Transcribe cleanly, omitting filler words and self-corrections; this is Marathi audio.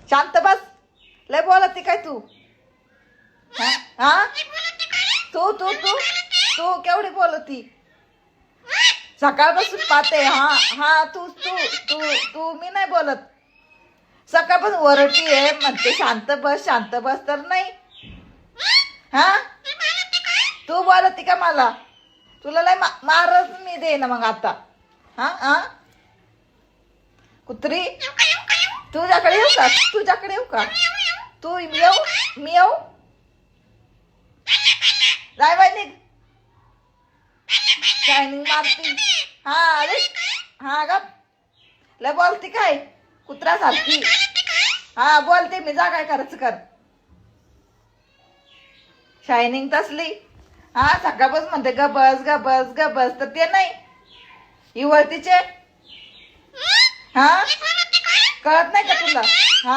शांत बस. लय बोलती काय तू? हा तू तू तू तू केवढी बोलती? सकाळपासून पाहते. हा हा तू तू तू तू मी नाही बोलत. सकाळपासून वरटी आहे म्हणते शांत बस तर नाही. हा तू बोलती का मला? तुला लय मारच मी दे ना मग आता. हा हा कुत्री तुझ्याकडे येऊ का? तुझ्याकडे येऊ का? तू येऊ मी येऊ? जाय बाई निघ. शायनिंग मारती. हा अरे हा ग लय बोलती काय कुत्र्यासारखी? हा बोलते मी. जा काय करायचं कर. शायनिंग तसली. हा सकाळपासून म्हणते ग बस ग बस ग बस तर ते नाही इवळतीचे. हा कळत नाही का तुला? हा